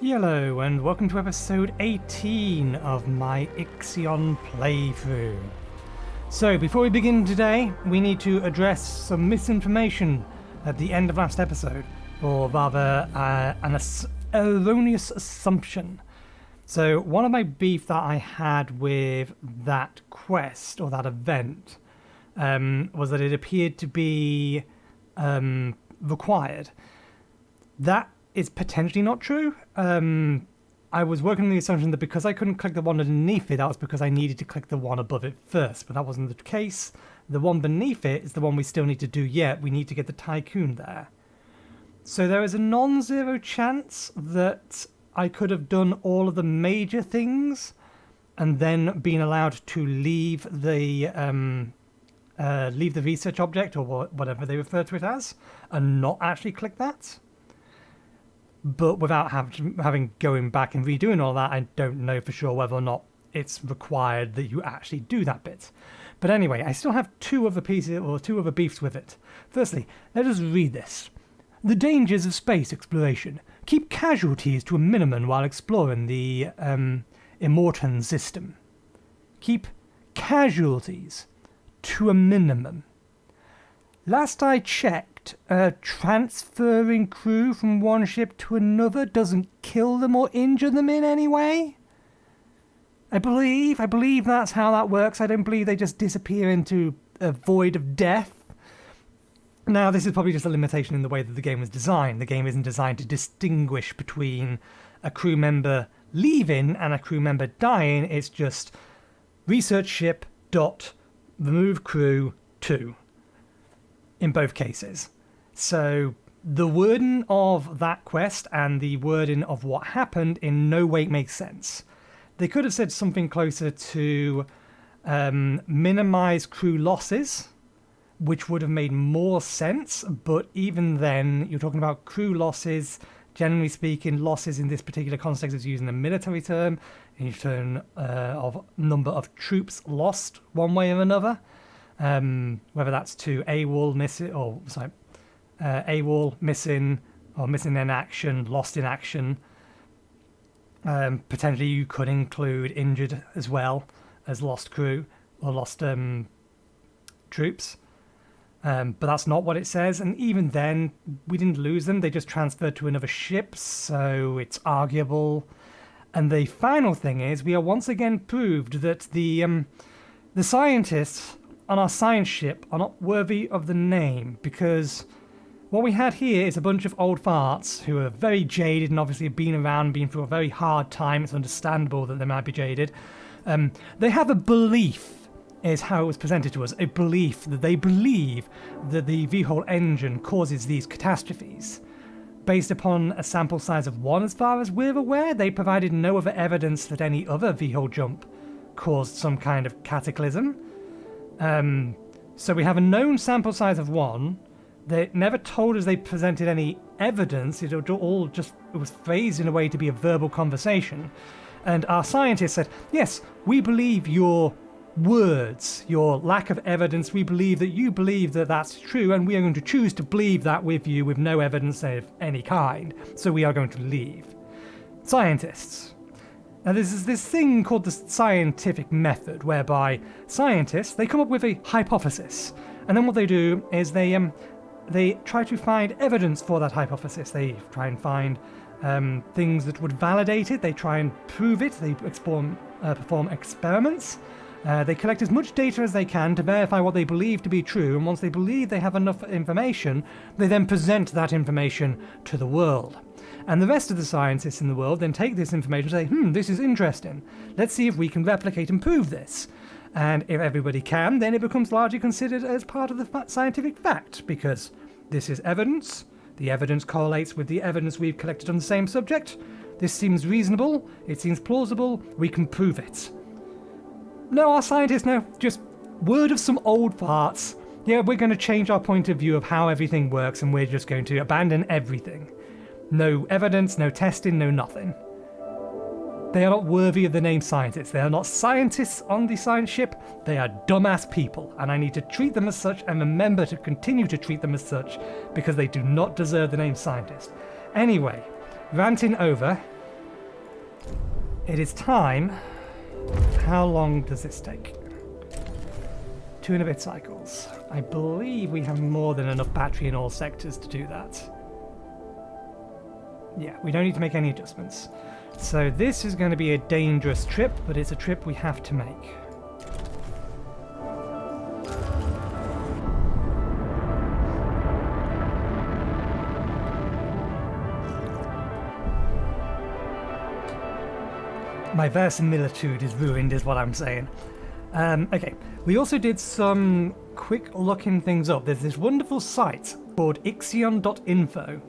Yello, and welcome to episode 18 of my IXION playthrough. So, before we begin today, we need to address some misinformation at the end of last episode, or rather, an erroneous assumption. So, one of my beef that I had with that quest, or that event, was that it appeared to be required. That is potentially not true. I was working on the assumption that because I couldn't click the one underneath it, that was because I needed to click the one above it first, but that wasn't the case. The one beneath it is the one we still need to do yet. We need to get the tycoon there. So there is a non-zero chance that I could have done all of the major things and then been allowed to leave the research object, or whatever they refer to it as, and not actually click that. But without having going back and redoing all that, I don't know for sure whether or not it's required that you actually do that bit. But anyway, I still have two other beefs with it. Firstly, let us read this. The dangers of space exploration. Keep casualties to a minimum while exploring the Immortan system. Keep casualties to a minimum. Last I checked, transferring crew from one ship to another doesn't kill them or injure them in any way. I believe that's how that works. I don't believe they just disappear into a void of death. Now, this is probably just a limitation in the way that the game was designed. The game isn't designed to distinguish between a crew member leaving and a crew member dying. It's just research ship dot remove crew 2. In both cases. So the wording of that quest and the wording of what happened in no way makes sense. They could have said something closer to minimize crew losses, which would have made more sense, but even then, you're talking about crew losses. Generally speaking, losses in this particular context is using a military term in terms of number of troops lost one way or another. Whether that's to AWOL missing, or missing in action, lost in action. Potentially you could include injured as well as lost crew or lost troops. But that's not what it says, and even then we didn't lose them, they just transferred to another ship, so it's arguable. And the final thing is, we are once again proved that the scientists on our science ship are not worthy of the name, because what we had here is a bunch of old farts who are very jaded and obviously have been around, been through a very hard time. It's understandable that they might be jaded. They have a belief, is how it was presented to us, a belief that they believe that the VHOL engine causes these catastrophes. Based upon a sample size of 1, as far as we're aware, they provided no other evidence that any other VHOL jump caused some kind of cataclysm. So we have a known sample size of 1. They never told us they presented any evidence. It was phrased in a way to be a verbal conversation. And our scientists said, yes, we believe your words, your lack of evidence. We believe that you believe that that's true, and we are going to choose to believe that with you with no evidence of any kind. So we are going to leave. Scientists. Now there's this thing called the scientific method, whereby scientists, they come up with a hypothesis, and then what they do is they try to find evidence for that hypothesis. They try and find things that would validate it, they try and prove it, they perform experiments, they collect as much data as they can to verify what they believe to be true, and once they believe they have enough information, they then present that information to the world. And the rest of the scientists in the world then take this information and say, this is interesting. Let's see if we can replicate and prove this. And if everybody can, then it becomes largely considered as part of the scientific fact, because this is evidence. The evidence correlates with the evidence we've collected on the same subject. This seems reasonable. It seems plausible. We can prove it. No, our scientists, no, just word of some old farts. Yeah, we're going to change our point of view of how everything works, and we're just going to abandon everything. No evidence, no testing, no nothing. They are not worthy of the name scientists. They are not scientists on the science ship. They are dumbass people, and I need to treat them as such and remember to continue to treat them as such, because they do not deserve the name scientist. Anyway, ranting over. It is time. How long does this take? 2 and a bit cycles. I believe we have more than enough battery in all sectors to do that. Yeah, we don't need to make any adjustments. So this is going to be a dangerous trip, but it's a trip we have to make. My verisimilitude is ruined, is what I'm saying. Okay, we also did some quick looking things up. There's this wonderful site called IXION.info.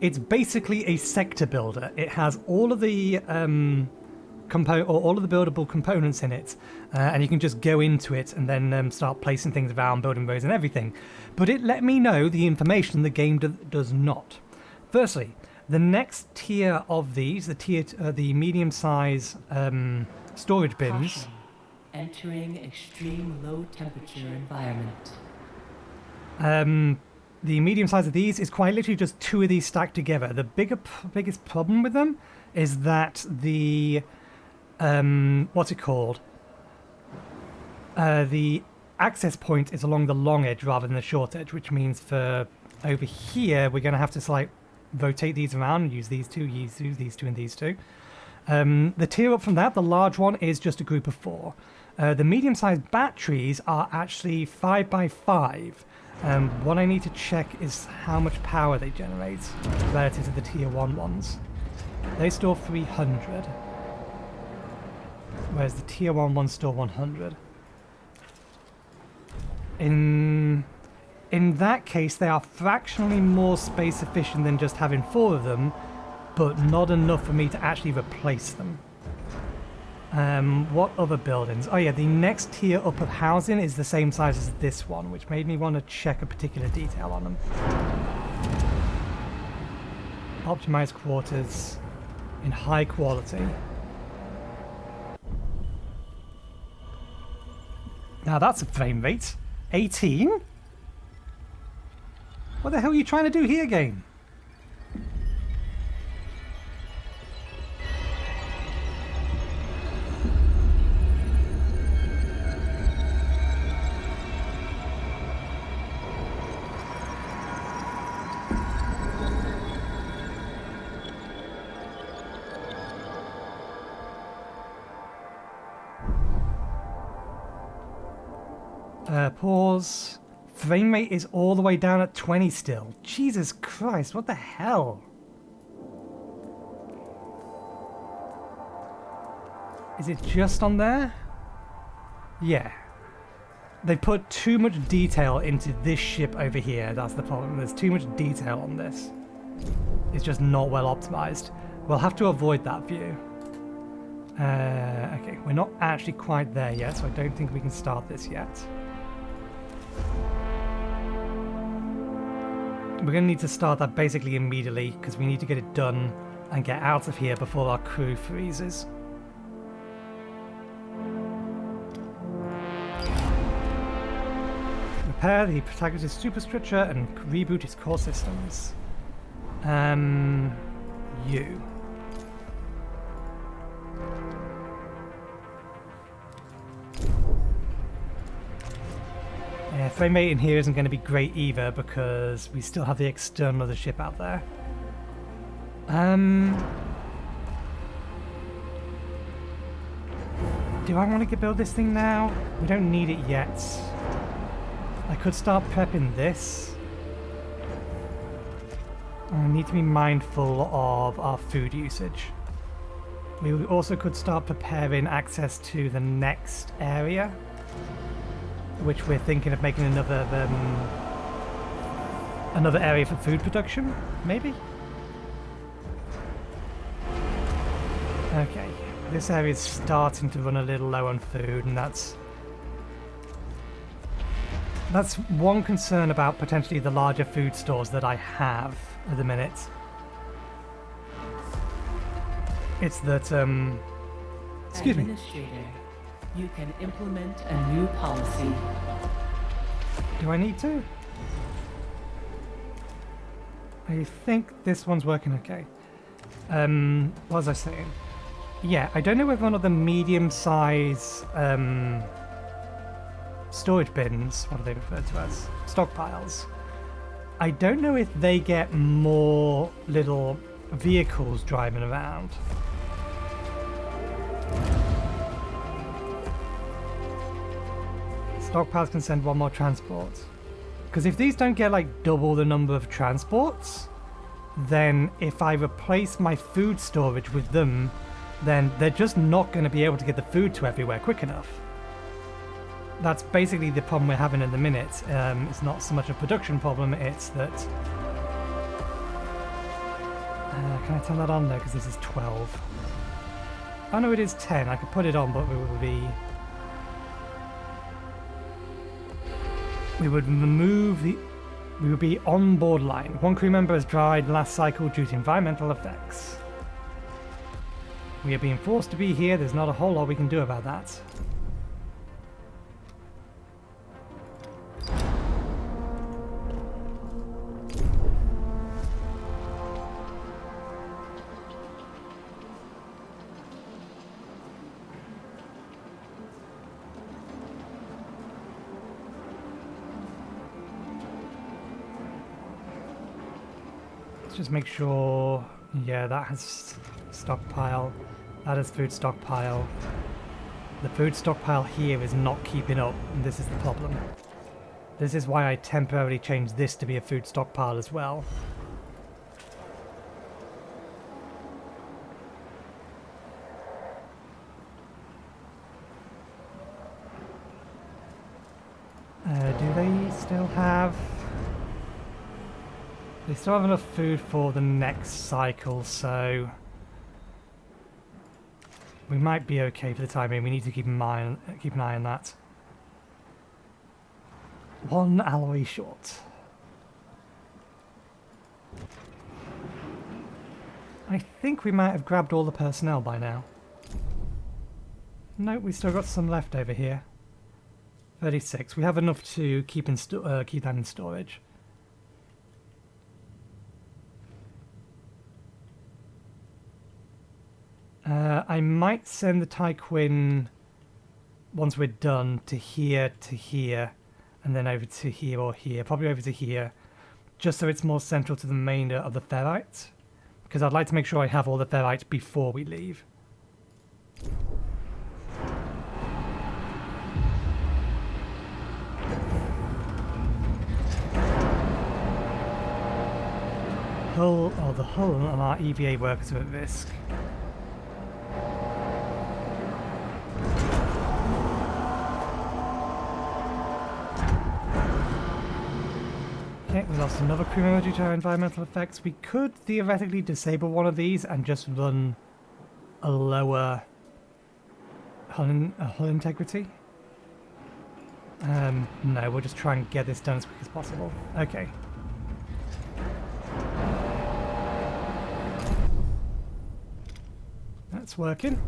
It's basically a sector builder. It has all of the all of the buildable components in it, and you can just go into it and then start placing things around, building roads and everything. But it let me know the information the game does not. Firstly, the next tier of these, the medium-size storage bins. Caution. Entering extreme low temperature environment. The medium size of these is quite literally just 2 of these stacked together. The biggest problem with them is that the what's it called? The access point is along the long edge rather than the short edge, which means for over here we're going to have to rotate these around and use these two, these two, and these two. The tier up from that, the large one, is just a group of 4. The medium-sized batteries are actually 5x5. What I need to check is how much power they generate relative to the tier 1 ones. They store 300, whereas the tier 1 ones store 100. In that case, they are fractionally more space efficient than just having 4 of them, but not enough for me to actually replace them. What other buildings? Oh yeah, the next tier up of housing is the same size as this one, which made me want to check a particular detail on them. Optimized quarters in high quality. Now that's a frame rate. 18? What the hell are you trying to do here, game? Pause. Frame rate is all the way down at 20 still. Jesus Christ, what the hell? Is it just on there? Yeah. They put too much detail into this ship over here. That's the problem. There's too much detail on this. It's just not well optimized. We'll have to avoid that view. Okay, we're not actually quite there yet, so I don't think we can start this yet. We're going to need to start that basically immediately because we need to get it done and get out of here before our crew freezes. Repair the Protagoras superstructure and reboot its core systems. You. Frame rate in here isn't going to be great either because we still have the external of the ship out there. Do I want to build this thing now? We don't need it yet. I could start prepping this. I need to be mindful of our food usage. We also could start preparing access to the next area, which we're thinking of making another area for food production, maybe? Okay, this area is starting to run a little low on food, and that's one concern about potentially the larger food stores that I have at the minute. It's that, excuse me. You can implement a new policy. Do I need to? I think this one's working okay. What was I saying? Yeah, I don't know whether one of the medium-size storage bins, what are they referred to as? Stockpiles. I don't know if they get more little vehicles driving around. Stockpiles can send one more transport. Because if these don't get like double the number of transports, then if I replace my food storage with them, then they're just not going to be able to get the food to everywhere quick enough. That's basically the problem we're having at the minute. It's not so much a production problem, it's that... can I turn that on there? Because this is 12. Oh no, it is 10. I could put it on, but we would remove the... We would be on borderline. One crew member has died last cycle due to environmental effects. We are being forced to be here. There's not a whole lot we can do about that. Let's just make sure... Yeah, that has stockpile. That is food stockpile. The food stockpile here is not keeping up, and this is the problem. This is why I temporarily changed this to be a food stockpile as well. Do they still have... They still have enough food for the next cycle, so... We might be okay for the time being. We need to keep an eye on that. One alloy short. I think we might have grabbed all the personnel by now. Nope, we still got some left over here. 36. We have enough to keep that in storage. I might send the Tyquin once we're done to here, and then over to here or here, probably over to here, just so it's more central to the remainder of the ferrite, because I'd like to make sure I have all the ferrite before we leave. The hull and our EVA workers are at risk. Okay, we lost another crew member due to our environmental effects. We could theoretically disable one of these and just run a lower hull integrity. No, we'll just try and get this done as quick as possible. Okay. That's working.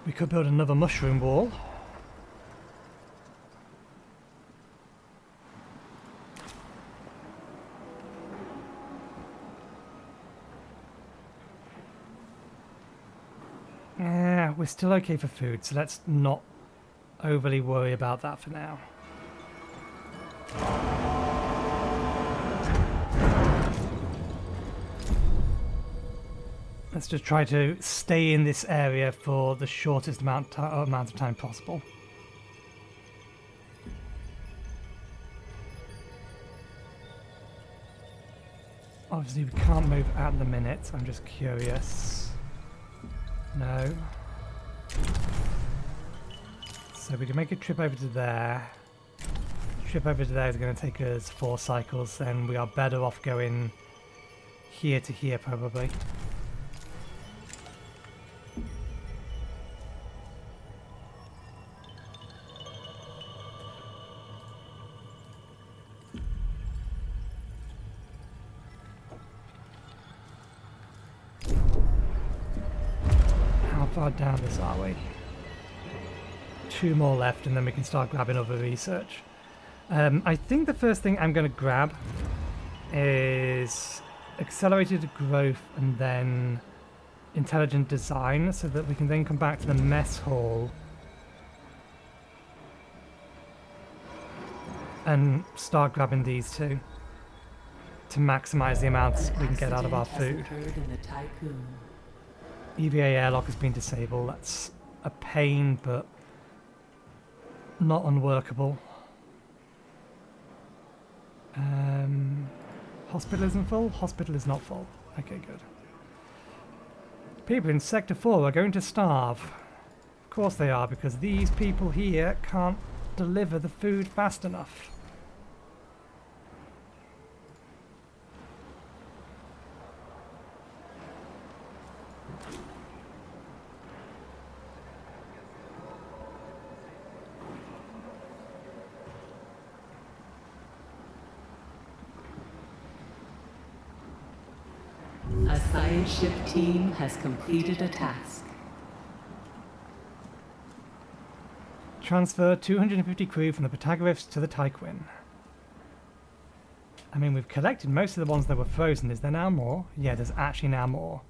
We could build another mushroom wall. Yeah, we're still okay for food, so let's not overly worry about that for now. Let's just try to stay in this area for the shortest amount of time possible. Obviously we can't move at the minute, I'm just curious. No. So we can make a trip over to there. Trip over to there is going to take us 4 cycles, then we are better off going here to here probably. far down this are we? 2 more left and then we can start grabbing other research. I think the first thing I'm going to grab is accelerated growth and then intelligent design, so that we can then come back to the mess hall and start grabbing these two to maximize the amounts we can get out of our food. EVA airlock has been disabled. That's a pain, but not unworkable. Hospital isn't full? Hospital is not full. Okay, good. People in Sector 4 are going to starve. Of course they are, because these people here can't deliver the food fast enough. A science ship team has completed a task. Transfer 250 crew from the Protagoras to the Tyquin. I mean, we've collected most of the ones that were frozen. Is there now more? Yeah, there's actually now more.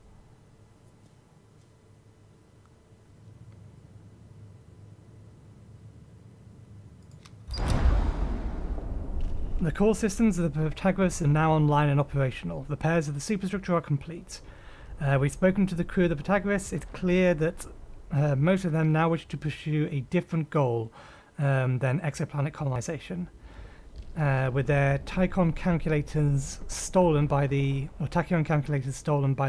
The core systems of the Protagoras are now online and operational. The pairs of the superstructure are complete. We've spoken to the crew of the Protagoras. It's clear that most of them now wish to pursue a different goal than exoplanet colonization. With their Tachyon calculators stolen by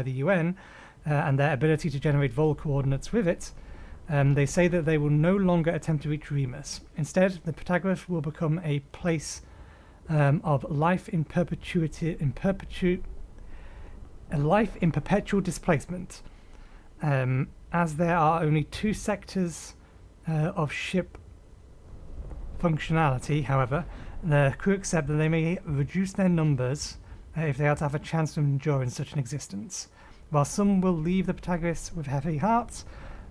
the UN, and their ability to generate vol coordinates with it, they say that they will no longer attempt to reach Remus. Instead, the Protagoras will become a place of life in perpetual displacement. As there are only 2 sectors of ship functionality, however, the crew accept that they may reduce their numbers if they are to have a chance to endure in such an existence. While some will leave the Protagoras with heavy hearts,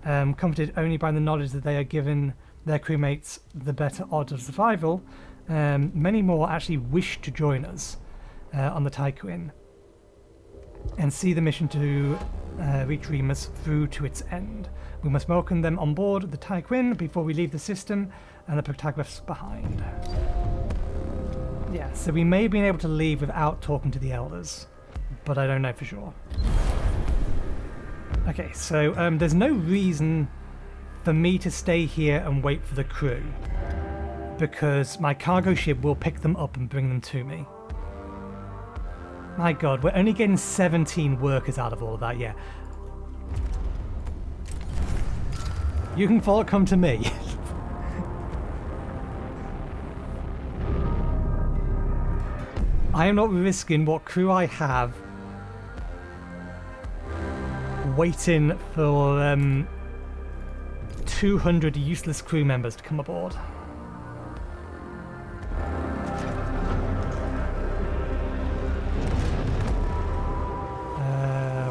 comforted only by the knowledge that they are giving their crewmates the better odds of survival, many more actually wish to join us on the Tyquin and see the mission to reach Remus through to its end. We must welcome them on board the Tyquin before we leave the system and the Protagoras behind. Yeah, so we may have been able to leave without talking to the elders, but I don't know for sure. Okay, so there's no reason for me to stay here and wait for the crew, because my cargo ship will pick them up and bring them to me. My god, we're only getting 17 workers out of all of that, yeah. You can come to me. I am not risking what crew I have waiting for 200 useless crew members to come aboard.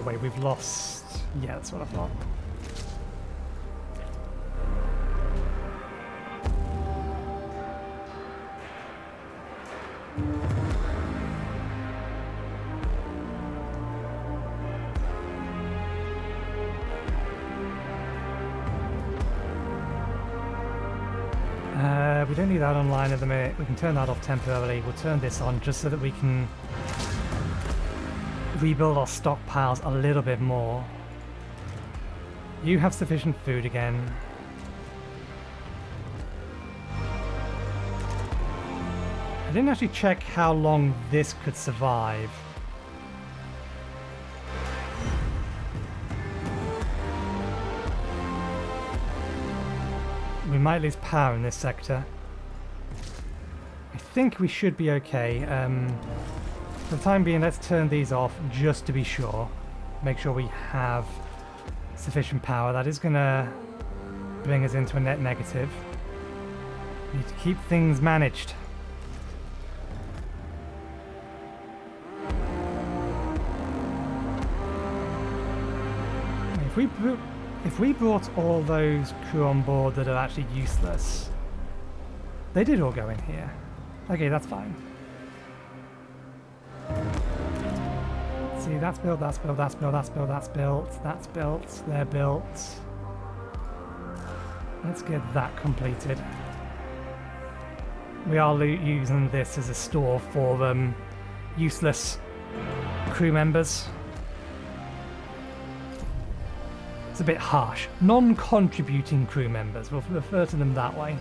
Wait, we've lost... Yeah, that's what I thought. We don't need that online at the minute. We can turn that off temporarily. We'll turn this on just so that we can rebuild our stockpiles a little bit more. You have sufficient food again. I didn't actually check how long this could survive. We might lose power in this sector. I think we should be okay. For the time being, let's turn these off just to be sure. Make sure we have sufficient power. That is going to bring us into a net negative. We need to keep things managed. If we brought all those crew on board that are actually useless, they did all go in here. Okay, that's fine. See, that's built, that's built, that's built, that's built, that's built, that's built, they're built. Let's get that completed. We are using this as a store for useless crew members. It's a bit harsh. Non-contributing crew members, we'll refer to them that way.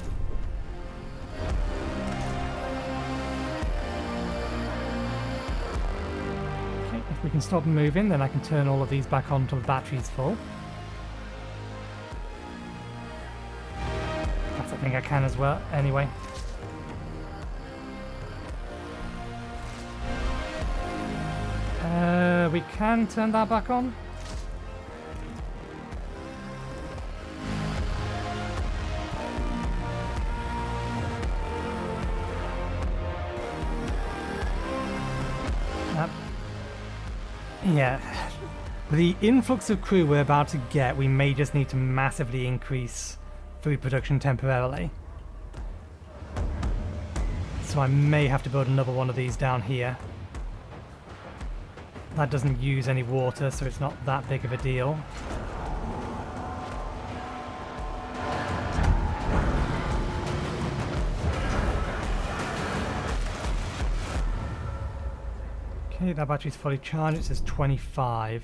Okay, if we can stop moving, then I can turn all of these back on until the battery's full. That's, I think I can as well, anyway. We can turn that back on. Yeah, the influx of crew we're about to get, we may just need to massively increase food production temporarily. So I may have to build another one of these down here. That doesn't use any water, so it's not that big of a deal. Okay, that battery's fully charged. It says 25.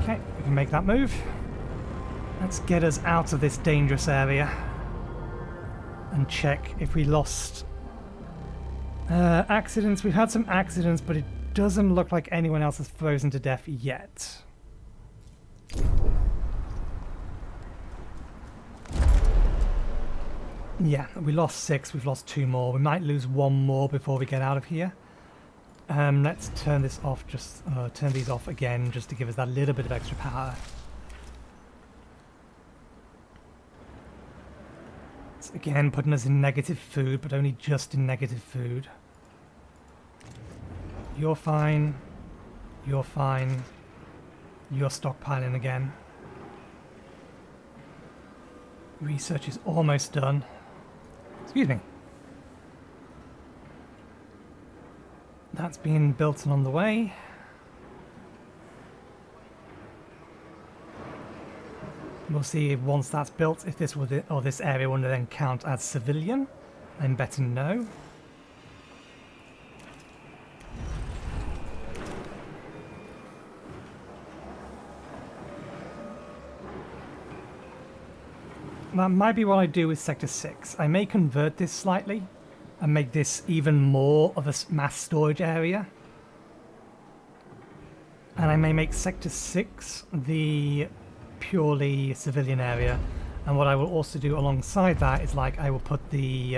Okay, we can make that move. Let's get us out of this dangerous area and check if we lost accidents. We've had some accidents, but it doesn't look like anyone else has frozen to death yet. Yeah, we lost 6, we've lost 2 more. We might lose 1 more before we get out of here. Let's turn this off, just turn these off again, just to give us that little bit of extra power. It's again putting us in negative food, but only just in negative food. You're fine. You're fine. You're stockpiling again. Research is almost done. Excuse me. That's being built and on the way. We'll see if once that's built, if this would, or this area would then count as civilian. I'm betting no. That might be what I do with Sector 6. I may convert this slightly and make this even more of a mass storage area. And I may make Sector 6 the purely civilian area. And what I will also do alongside that is, like, I will put the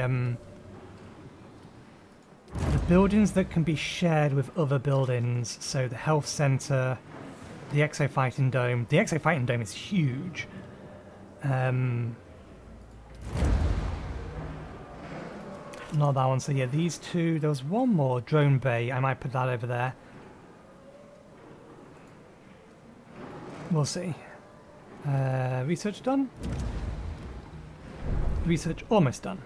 buildings that can be shared with other buildings. So the health center, the Exo Fighting Dome. The Exo Fighting Dome is huge. Not that one, so yeah, these two. There was one more, drone bay. I might put that over there. We'll see. Research done? Research almost done.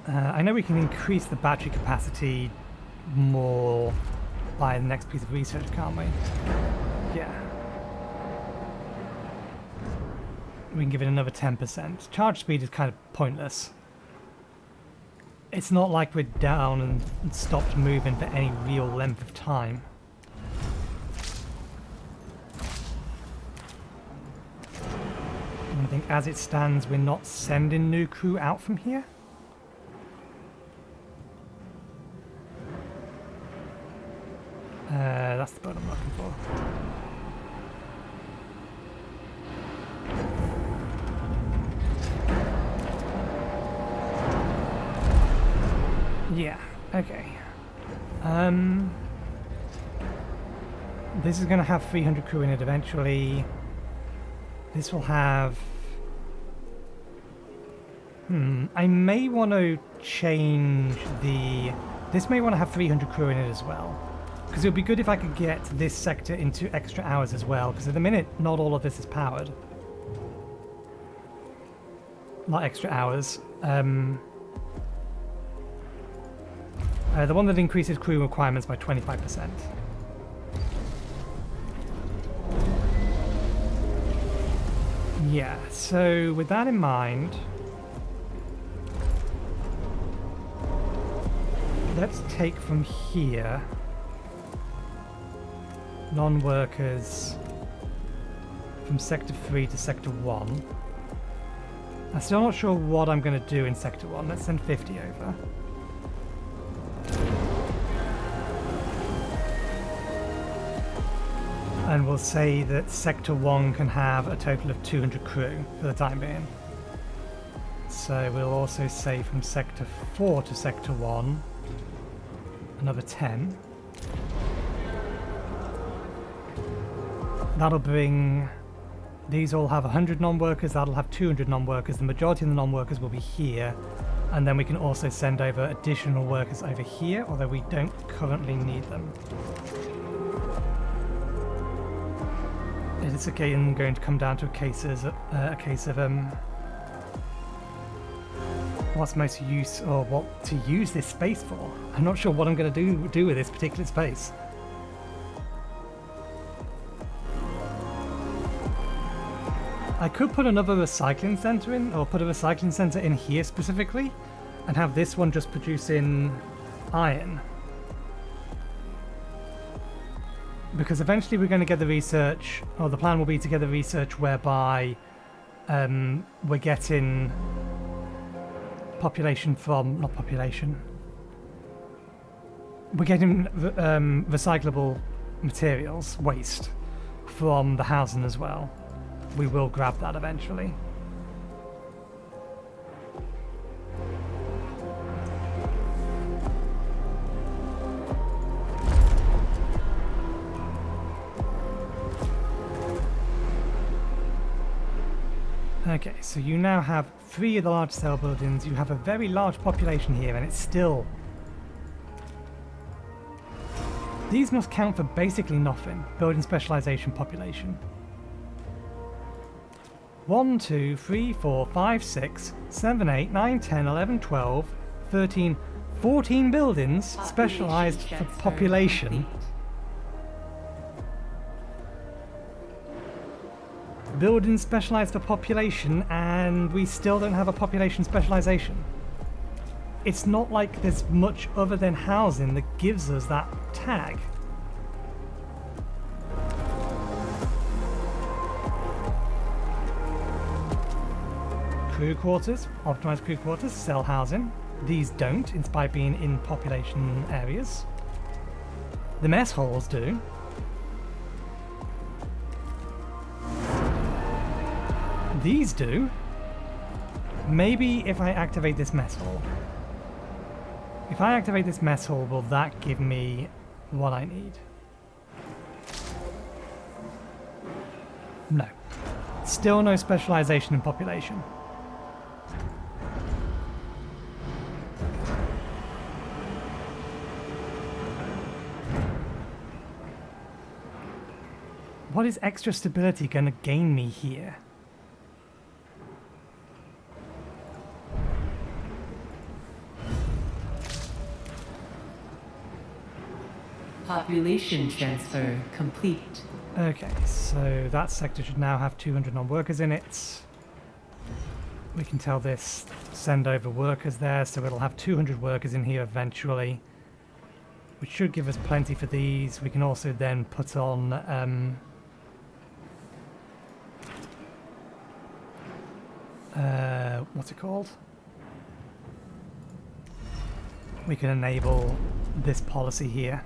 I know we can increase the battery capacity more by the next piece of research, can't we? Yeah. We can give it another 10%. Charge speed is kind of pointless. It's not like we're down and stopped moving for any real length of time. And I think as it stands, we're not sending new crew out from here. That's the boat I'm looking for. Yeah, okay. This is going to have 300 crew in it eventually. This will have I may want to change the... This may want to have 300 crew in it as well. Because it would be good if I could get this sector into extra hours as well. Because at the minute, not all of this is powered. Not extra hours. The one that increases crew requirements by 25%. Yeah, so with that in mind, let's take from here non-workers from Sector 3 to Sector 1. I'm still not sure what I'm going to do in Sector 1. Let's send 50 over. And we'll say that Sector 1 can have a total of 200 crew for the time being. So we'll also say from Sector 4 to Sector 1, another 10. That'll bring... These all have 100 non-workers, that'll have 200 non-workers. The majority of the non-workers will be here. And then we can also send over additional workers over here, although we don't currently need them. It's again going to come down to a case of what's most use or what to use this space for. I'm not sure what I'm going to do with this particular space. I could put another recycling center in, or put a recycling center in here specifically, and have this one just producing iron. Because eventually we're going to get the research, or the plan will be to get the research whereby we're getting population from, not population, we're getting recyclable materials, waste, from the housing as well. We will grab that eventually. Okay, so you now have 3 of the large cell buildings. You have a very large population here, and it's still... These must count for basically nothing. Building specialization population. 1, 2, 3, 4, 5, 6, 7, 8, 9, 10, 11, 12, 13, 14 buildings specialized for population. Buildings specialized for population, and we still don't have a population specialization. It's not like there's much other than housing that gives us that tag. Crew quarters, optimized crew quarters, cell housing. These don't, in spite of being in population areas. The mess halls do. These do. Maybe if I activate this mess hall. If I activate this mess hall, will that give me what I need? No. Still no specialization in population. What is extra stability going to gain me here? Population transfer complete. Okay, so that sector should now have 200 non-workers in it. We can tell this, send over workers there, so it'll have 200 workers in here eventually, which should give us plenty for these. We can also then put on what's it called? We can enable this policy here.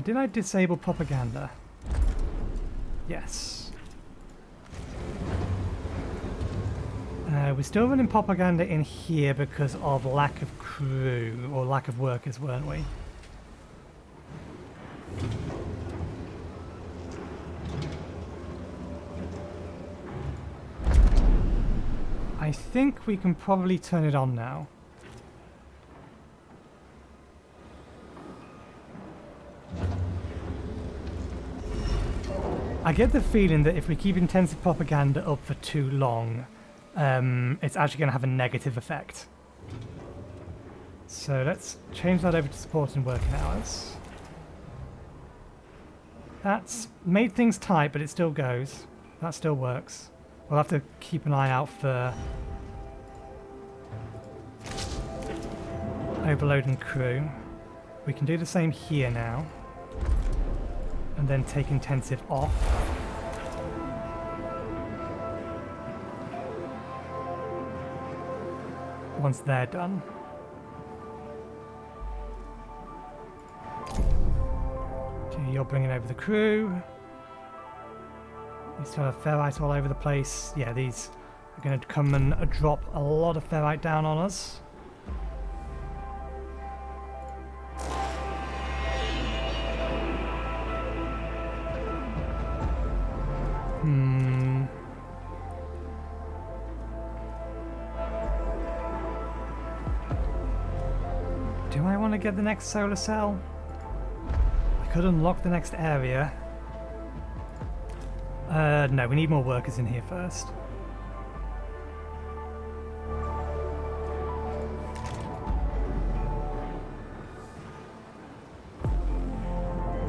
Did I disable propaganda? Yes. We're still running propaganda in here because of lack of crew, or lack of workers, weren't we? I think we can probably turn it on now. I get the feeling that if we keep intensive propaganda up for too long, it's actually going to have a negative effect. So let's change that over to supporting working hours. That's made things tight, but it still goes. That still works. We'll have to keep an eye out for overloading crew. We can do the same here now. And then take intensive off. Once they're done. Okay, you're bringing over the crew. You still have ferrite all over the place. Yeah, these are going to come and drop a lot of ferrite down on us. Do I want to get the next solar cell? I could unlock the next area. No, we need more workers in here first.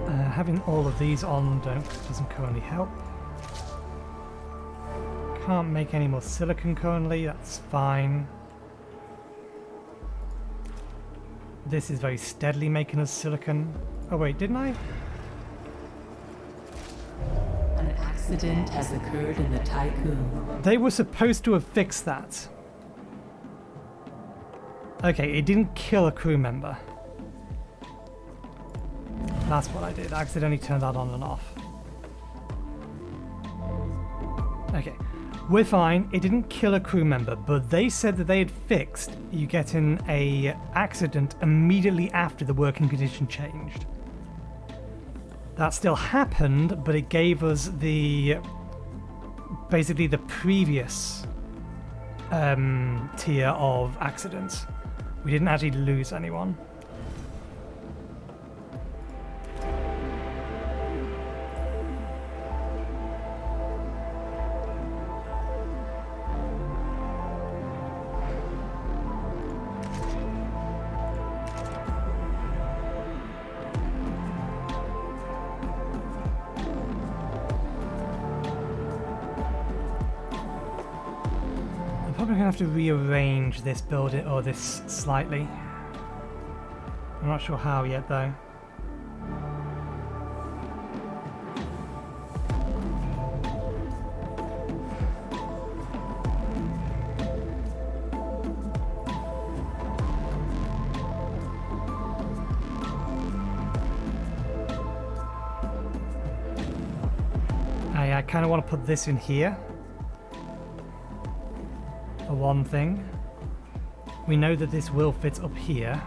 Having all of these on doesn't currently help. Can't make any more silicon currently, that's fine. This is very steadily making us silicon. Oh wait, didn't I? An accident has occurred in the Tycoon. They were supposed to have fixed that. Okay, it didn't kill a crew member. That's what I did. I accidentally turned that on and off. Okay. We're fine, it didn't kill a crew member, but they said that they had fixed you getting a accident immediately after the working condition changed. That still happened, but it gave us basically the previous tier of accidents. We didn't actually lose anyone. Probably gonna have to rearrange this building or this slightly. I'm not sure how yet though. I kind of want to put this in here. For one thing, we know that this will fit up here.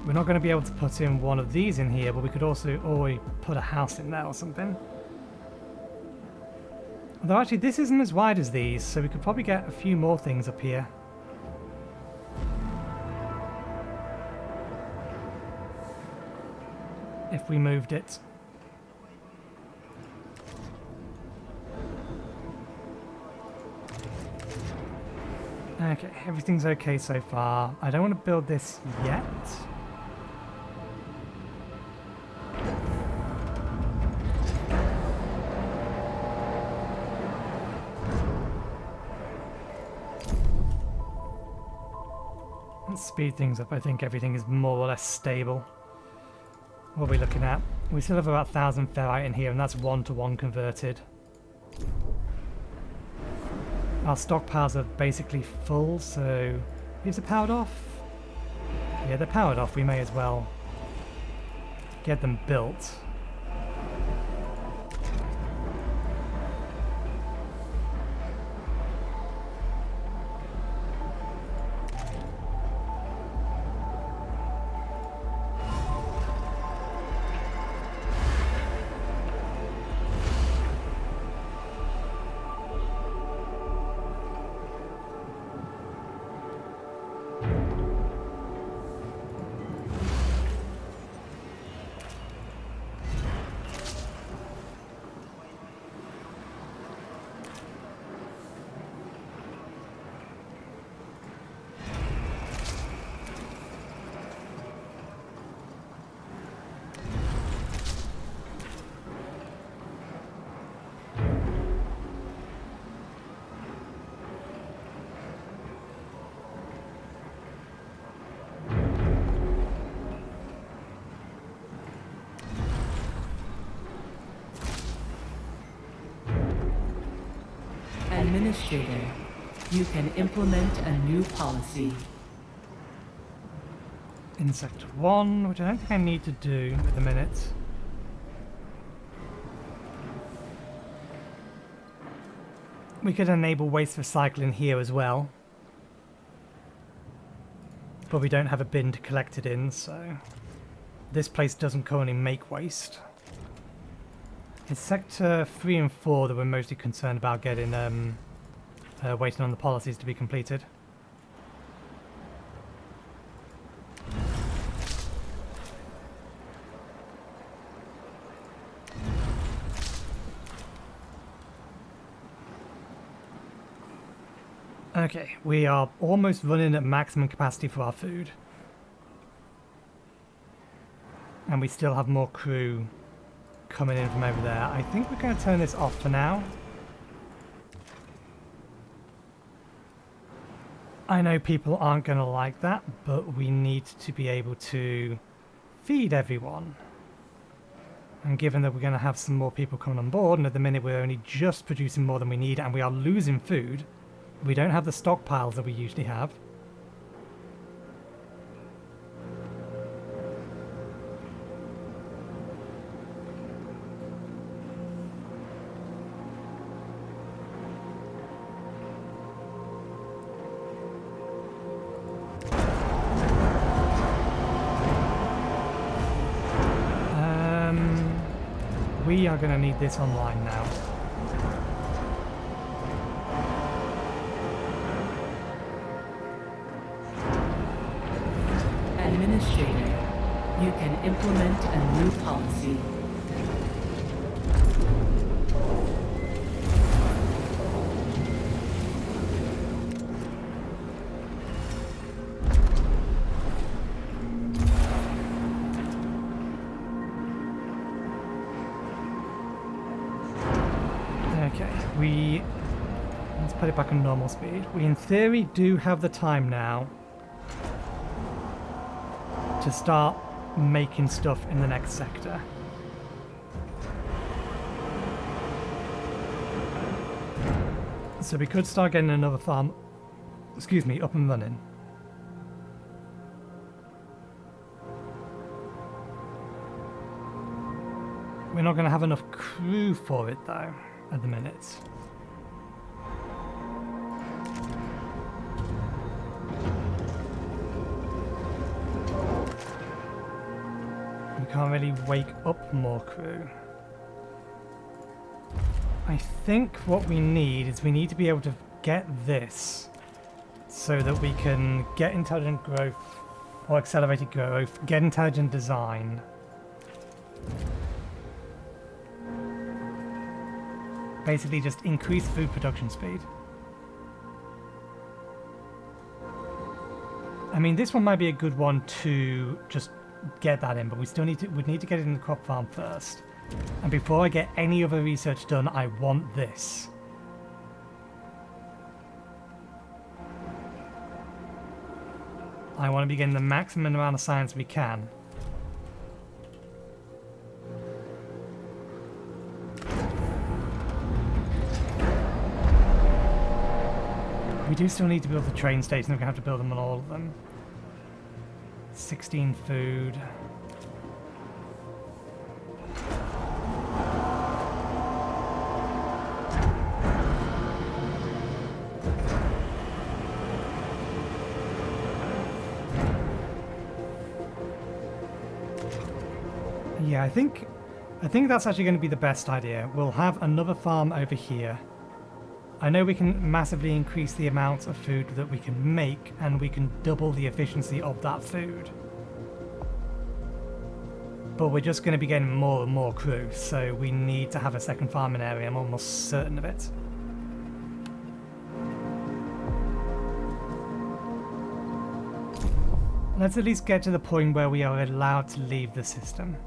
We're not going to be able to put in one of these in here, but we could also always put a house in there or something. Although actually this isn't as wide as these, so we could probably get a few more things up here. If we moved it. Okay, everything's okay so far. I don't want to build this yet. Let's speed things up. I think everything is more or less stable. What are we looking at? We still have about 1,000 ferrite in here, and that's 1-to-1 converted. Our stockpiles are basically full, so these are powered off. Yeah, they're powered off. We may as well get them built. Administrator, you can implement a new policy. In Sector 1, which I don't think I need to do at the minute. We could enable waste recycling here as well. But we don't have a bin to collect it in, so... This place doesn't currently make waste. It's Sector 3 and 4 that we're mostly concerned about getting, waiting on the policies to be completed. Okay, we are almost running at maximum capacity for our food. And we still have more crew coming in from over there. I think we're going to turn this off for now. I know people aren't going to like that, but we need to be able to feed everyone. And given that we're going to have some more people coming on board, and at the minute we're only just producing more than we need and we are losing food, we don't have the stockpiles that we usually have. We are going to need this online now. Administrator, you can implement a new policy. Okay, let's put it back on normal speed. We in theory do have the time now to start making stuff in the next sector. So we could start getting another farm, up and running. We're not going to have enough crew for it though, at the minute. We can't really wake up more crew. I think what we need is we need to be able to get this so that we can get intelligent growth or accelerated growth, get intelligent design. Basically just increase food production speed. I mean, this one might be a good one to just get that in, but we'd need to get it in the crop farm first. And before I get any other research done, I want this. I want to be getting the maximum amount of science we can. We do still need to build the train station. We're going to have to build them on all of them. 16 food. Yeah, I think that's actually going to be the best idea. We'll have another farm over here. I know we can massively increase the amount of food that we can make, and we can double the efficiency of that food. But we're just going to be getting more and more crew, so we need to have a second farming area, I'm almost certain of it. Let's at least get to the point where we are allowed to leave the system.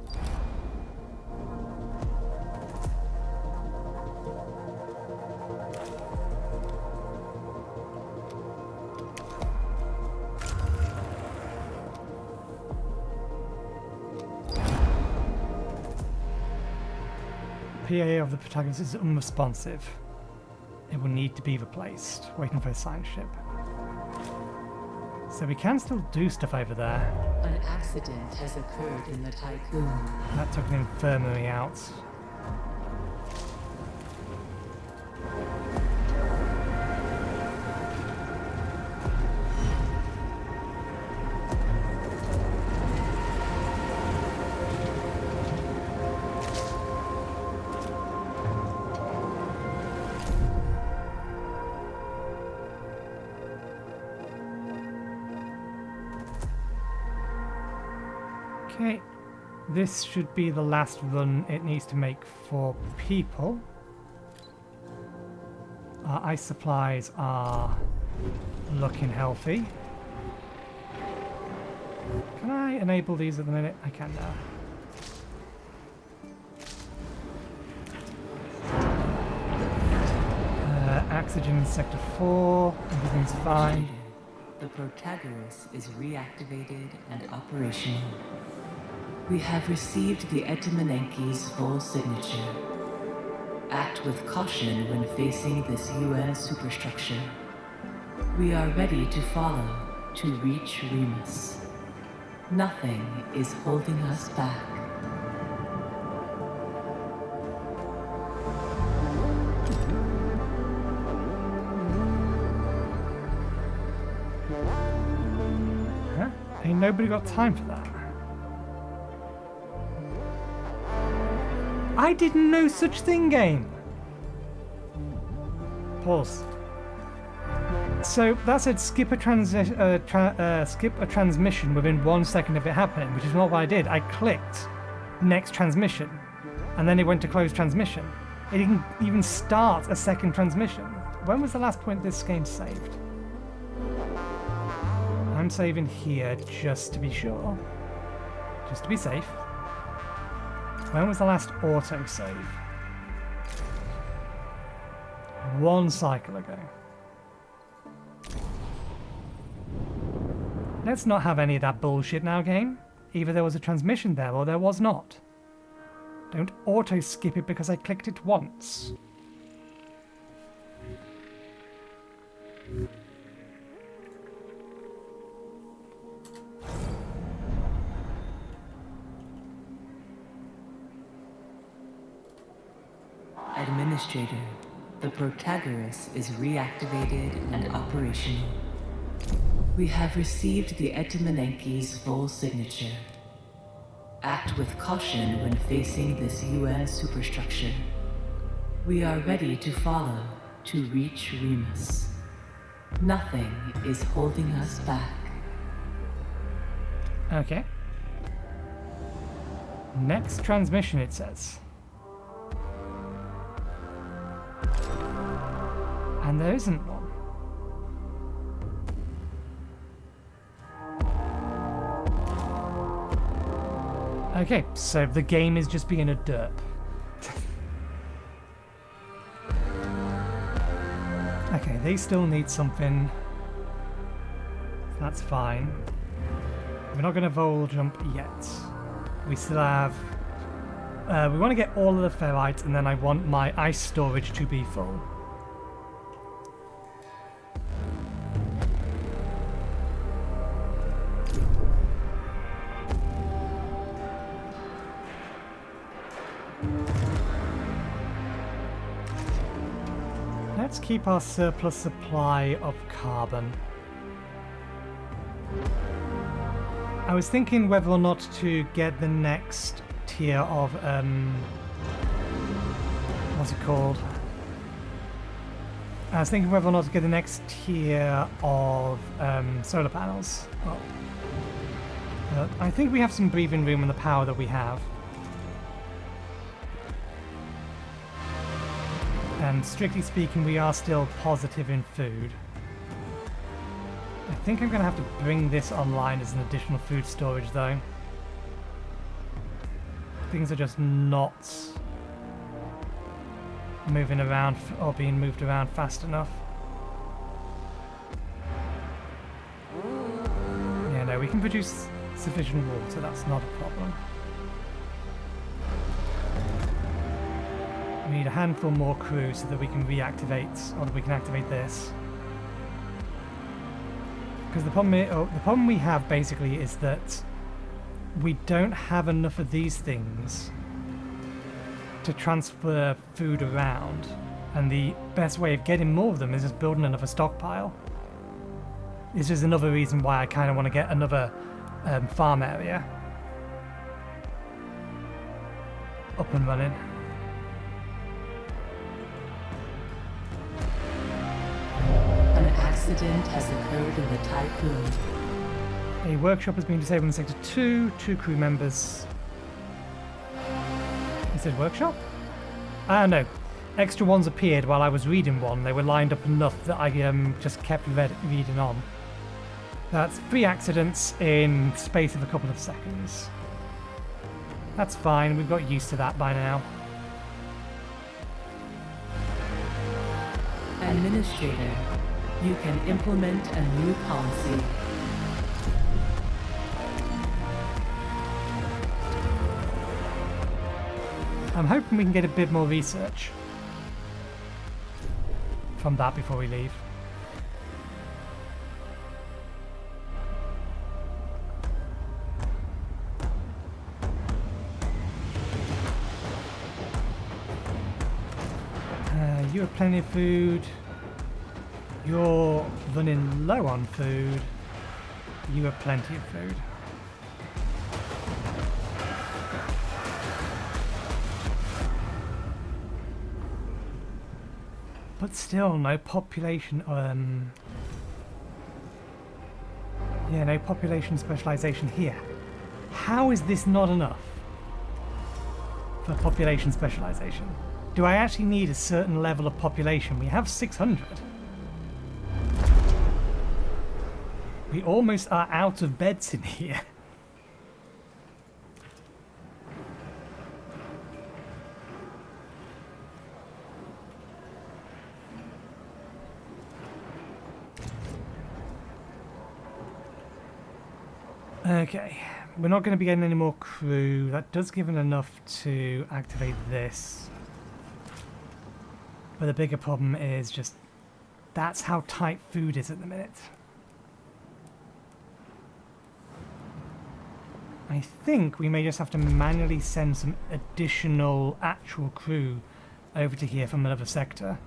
PA of the Protagoras is unresponsive. it will need to be replaced. Waiting for a science ship. So we can still do stuff over there. An accident has occurred in the Tycoon. That took an infirmary out. Okay, this should be the last run it needs to make for people. Our ice supplies are looking healthy. Can I enable these at the minute? I can now. Oxygen in Sector 4, everything's fine. The Protagoras is reactivated and operational. We have received the Ep18's full signature. Act with caution when facing this UN superstructure. We are ready to follow to reach Remus. Nothing is holding us back. Huh? Ain't nobody got time for that. I didn't know such thing, game. Pause. So that said skip a transmission within 1 second of it happening, which is not what I did. I clicked next transmission, and then it went to close transmission. It didn't even start a second transmission. When was the last point this game saved? I'm saving here just to be sure. Just to be safe. When was the last autosave? 1 cycle ago. Let's not have any of that bullshit now, game. Either there was a transmission there or there was not. Don't auto-skip it because I clicked it once. Administrator, the Protagoras is reactivated and operational. We have received the Ep18's full signature. Act with caution when facing this UN superstructure. We are ready to follow to reach Remus. Nothing is holding us back. Okay. Next transmission, it says. And there isn't one. Okay, so the game is just being a derp. Okay, they still need something. That's fine. We're not going to vol jump yet. We still have... we want to get all of the ferrites, and then I want my ice storage to be full. Let's keep our surplus supply of carbon. I was thinking whether or not to get the next tier of, what's it called? I was thinking whether or not to get the next tier of solar panels. Well, I think we have some breathing room in the power that we have. And strictly speaking, we are still positive in food. I think I'm going to have to bring this online as an additional food storage, though. Things are just not moving around or being moved around fast enough. Yeah, no, we can produce sufficient water, that's not a problem. We need a handful more crew so that we can reactivate, or that we can activate this. Because the problem we have basically is that we don't have enough of these things to transfer food around, and the best way of getting more of them is just building another stockpile. This is another reason why I kind of want to get another farm area up and running. An accident has occurred in the Typhoon. A workshop has been disabled in Sector 2. 2 crew members. Is it workshop? No. Extra ones appeared while I was reading one. They were lined up enough that I just kept reading on. That's 3 accidents in space of a couple of seconds. That's fine. We've got used to that by now. Administrator, you can implement a new policy. I'm hoping we can get a bit more research from that before we leave. You have plenty of food. You're running low on food. You have plenty of food. But still, no population. Yeah, no population specialization here. How is this not enough for population specialization? Do I actually need a certain level of population? We have 600. We almost are out of beds in here. Okay, we're not going to be getting any more crew. That does give it enough to activate this. But the bigger problem is just that's how tight food is at the minute. I think we may just have to manually send some additional actual crew over to here from another sector.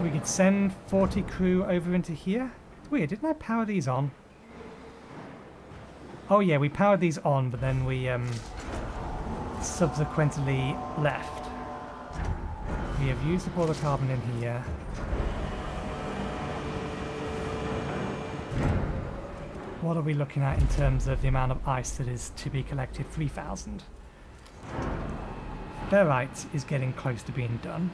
We could send 40 crew over into here. It's weird, didn't I power these on? Oh yeah, we powered these on, but then we subsequently left. We have used up all the carbon in here. What are we looking at in terms of the amount of ice that is to be collected? 3,000. Ferrite is getting close to being done.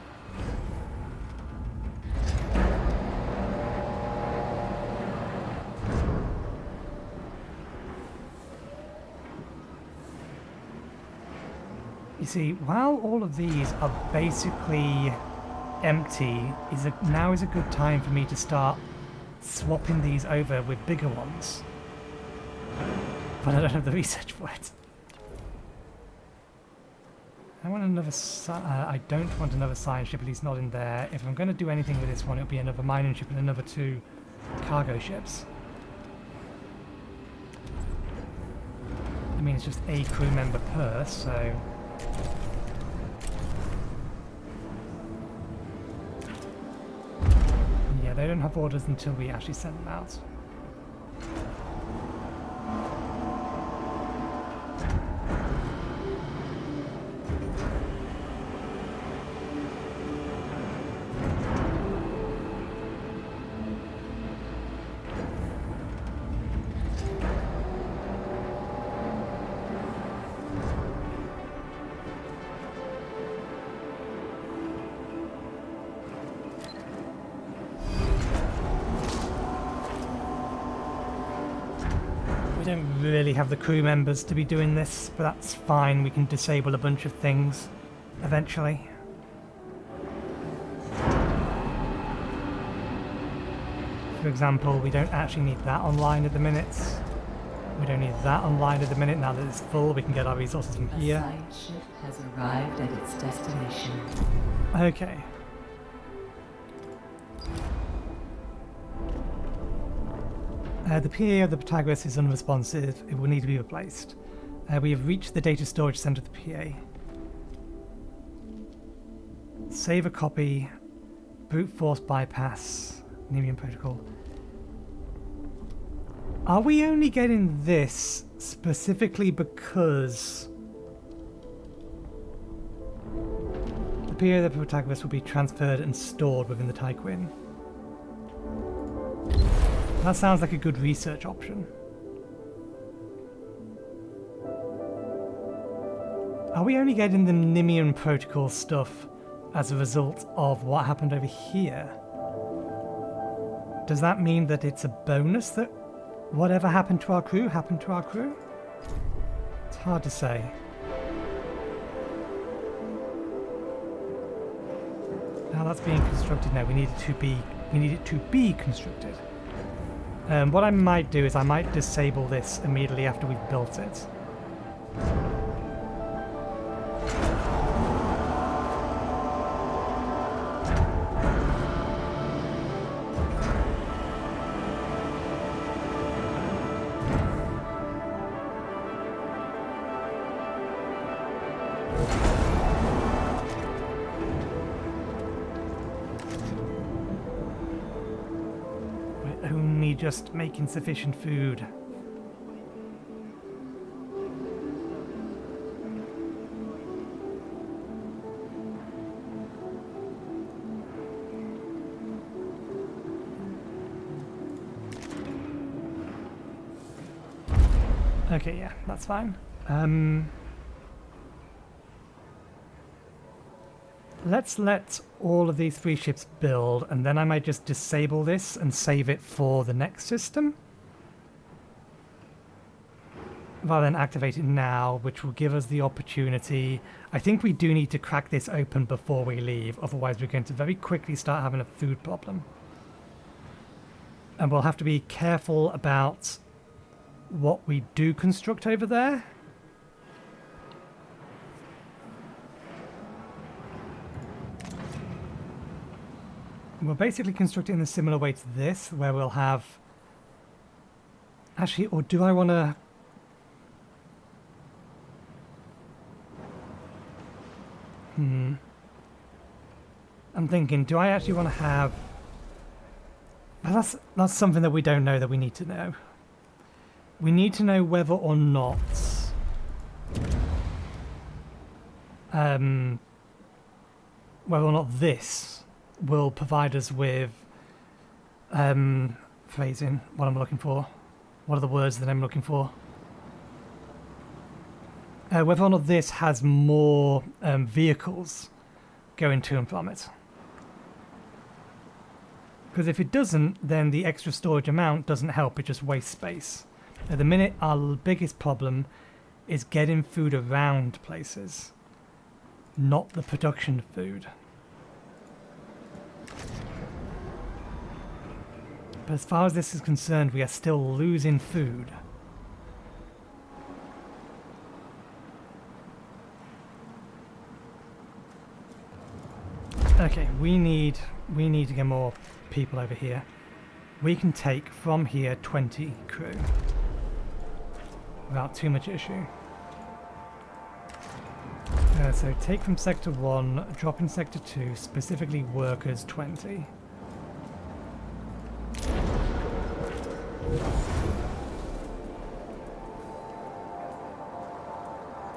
You see, while all of these are basically empty, now is a good time for me to start swapping these over with bigger ones. But I don't have the research for it. I want another. I don't want another science ship, at least not in there. If I'm going to do anything with this one, it'll be another mining ship and another 2 cargo ships. I mean, it's just a crew member per, so. Yeah, they don't have orders until we actually send them out. We don't really have the crew members to be doing this, but that's fine. We can disable a bunch of things eventually. For example, we don't actually need that online at the minute. We don't need that online at the minute. Now that it's full, we can get our resources from A here. side ship has arrived at its destination. Okay. The PA of the Protagoras is unresponsive. It will need to be replaced. We have reached the data storage center of the PA. Save a copy. Brute force bypass. Nemian protocol. Are we only getting this specifically because the PA of the Protagoras will be transferred and stored within the Tyquin? That sounds like a good research option. Are we only getting the Nimian protocol stuff as a result of what happened over here? Does that mean that it's a bonus that whatever happened to our crew happened to our crew? It's hard to say. Now that's being constructed now. We need it to be constructed. What I might do is I might disable this immediately after we've built it. Just making sufficient food. Okay, yeah, that's fine. Let's let all of these 3 ships build, and then I might just disable this and save it for the next system. Rather than activate it now, which will give us the opportunity. I think we do need to crack this open before we leave, otherwise we're going to very quickly start having a food problem. And we'll have to be careful about what we do construct over there. We'll basically construct it in a similar way to this, where we'll have... Actually, or do I want to... I'm thinking, do I actually want to have... Well, that's something that we don't know that we need to know. We need to know whether or not... whether or not this will provide us with phrasing, what I'm looking for. What are the words that I'm looking for? Whether or not this has more vehicles going to and from it. Because if it doesn't, then the extra storage amount doesn't help, it just wastes space. At the minute, our biggest problem is getting food around places, not the production of food. But as far as this is concerned, we are still losing food. Okay, we need to get more people over here. We can take from here 20 crew without too much issue. So take from sector 1, drop in sector 2, specifically workers 20.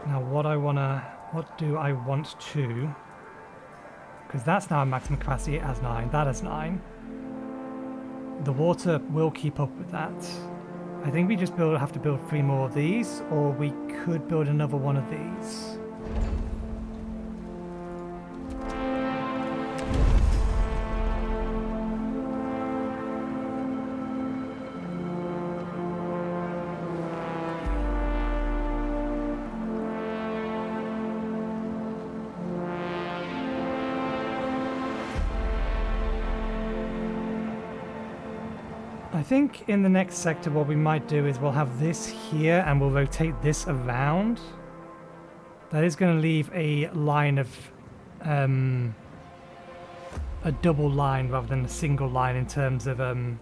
Now what do I want to, because that's now a maximum capacity, it has 9, that has 9. The water will keep up with that. I think we just have to build 3 more of these, or we could build another one of these. I think in the next sector what we might do is we'll have this here and we'll rotate this around. That is going to leave a line of a double line rather than a single line in terms of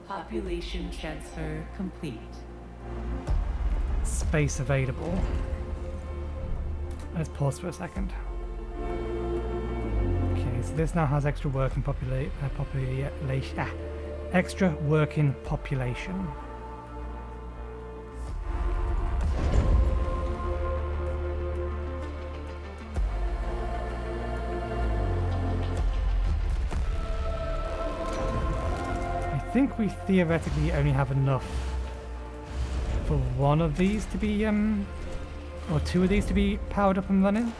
Population transfer complete. space available. Let's pause for a second. Okay, so this now has extra working extra working population. I think we theoretically only have enough for one of these to be or two of these to be powered up and running.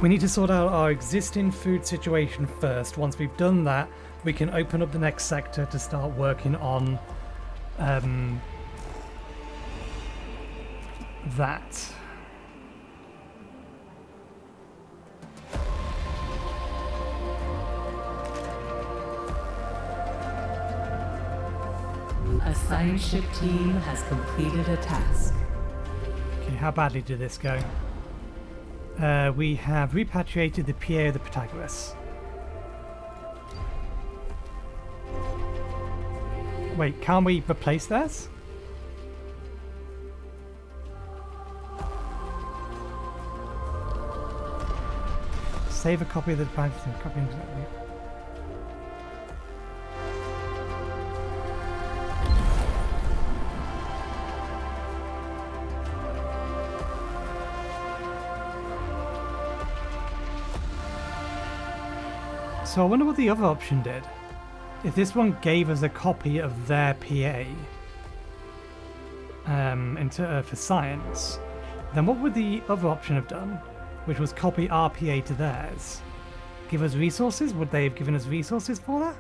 We need to sort out our existing food situation first. Once we've done that, we can open up the next sector to start working on that. A science ship team has completed a task. Okay, how badly did this go? We have repatriated the PA of the Protagoras. Wait, can't we replace theirs? Save a copy of the copy. So I wonder what the other option did. If this one gave us a copy of their PA for science, then what would the other option have done? Which was copy our PA to theirs. Give us resources? Would they have given us resources for that?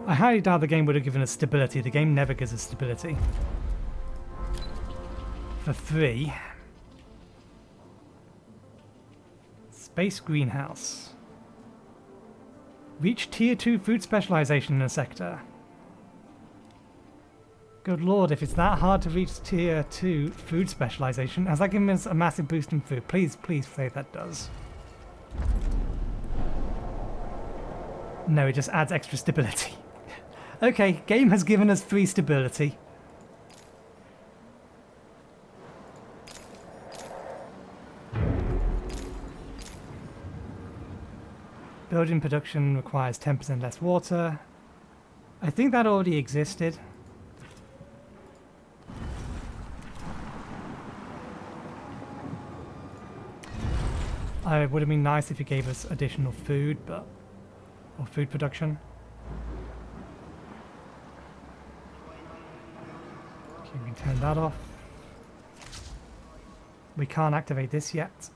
I highly doubt the game would have given us stability. The game never gives us stability. For 3. Space greenhouse. Reach tier 2 food specialization in a sector. Good lord, if it's that hard to reach tier 2 food specialization, has that given us a massive boost in food? Please, please say that does. No, it just adds extra stability. Okay, game has given us 3 stability. Building production requires 10% less water. I think that already existed. It would have been nice if it gave us additional food, or food production. Okay, we can turn that off. We can't activate this yet.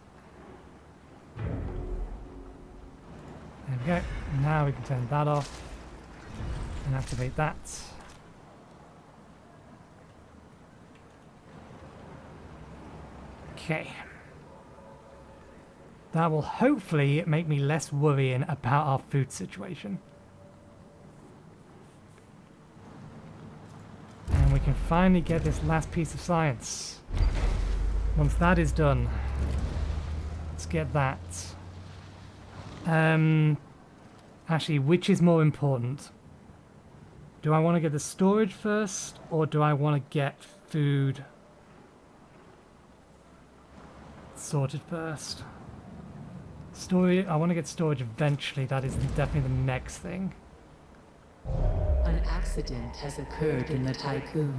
There we go. Now we can turn that off and activate that. Okay. That will hopefully make me less worrying about our food situation. And we can finally get this last piece of science. Once that is done, let's get that. Actually, which is more important? Do I want to get the storage first, or do I want to get food sorted first? Storage. I want to get storage eventually. That is definitely the next thing. An accident has occurred in the Tycoon.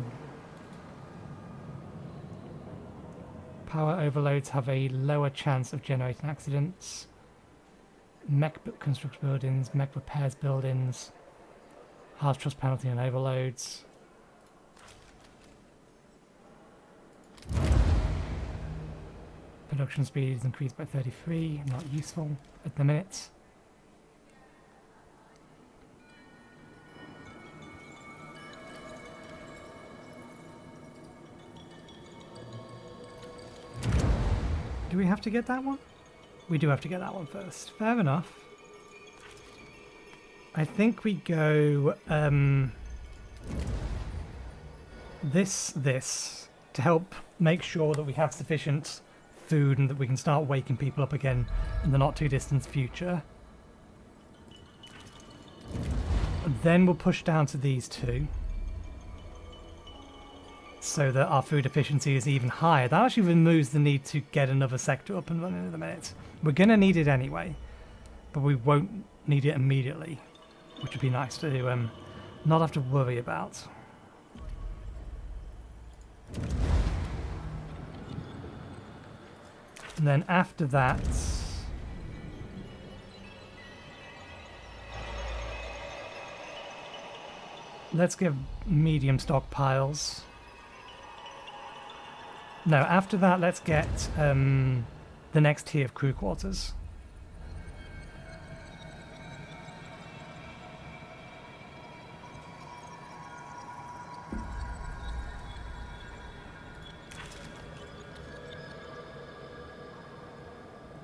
Power overloads have a lower chance of generating accidents. Mech constructs buildings, mech repairs buildings. Harsh trust penalty on overloads. Production speed is increased by 33, not useful at the minute. Do we have to get that one? We do have to get that one first. Fair enough. I think we go this to help make sure that we have sufficient food and that we can start waking people up again in the not too distant future. Then we'll push down to these two so that our food efficiency is even higher. That actually removes the need to get another sector up and running in a minute. We're going to need it anyway, but we won't need it immediately, which would be nice to not have to worry about. And then after that, let's give medium stockpiles. No, after that, let's get the next tier of crew quarters.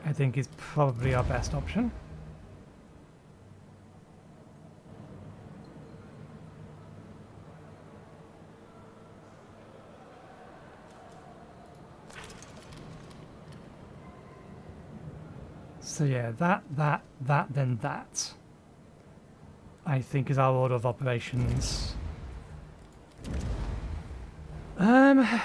I think is probably our best option. So yeah, that, then that, I think is our order of operations. It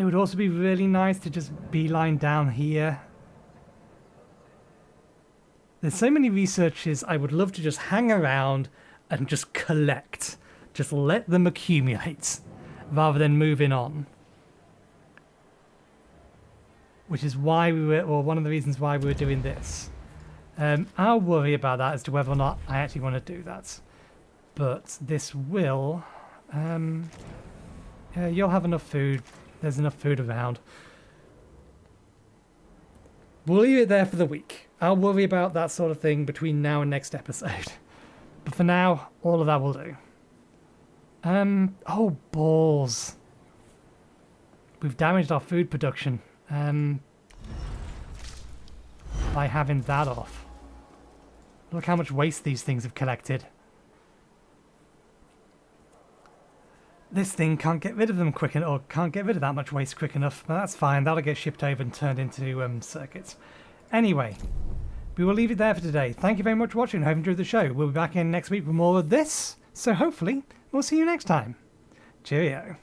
would also be really nice to just beeline down here. There's so many researches I would love to just hang around and just collect. Just let them accumulate, rather than moving on. Which is why we were, or one of the reasons why we were doing this. I'll worry about that as to whether or not I actually want to do that. But this will... you'll have enough food. There's enough food around. We'll leave it there for the week. I'll worry about that sort of thing between now and next episode. But for now, all of that will do. Oh, balls. We've damaged our food production. By having that off. Look how much waste these things have collected. This thing can't get rid of them quick enough, or can't get rid of that much waste quick enough, but that's fine. That'll get shipped over and turned into circuits. Anyway, we will leave it there for today. Thank you very much for watching. Hope you enjoyed the show. We'll be back in next week with more of this, so hopefully we'll see you next time. Cheerio.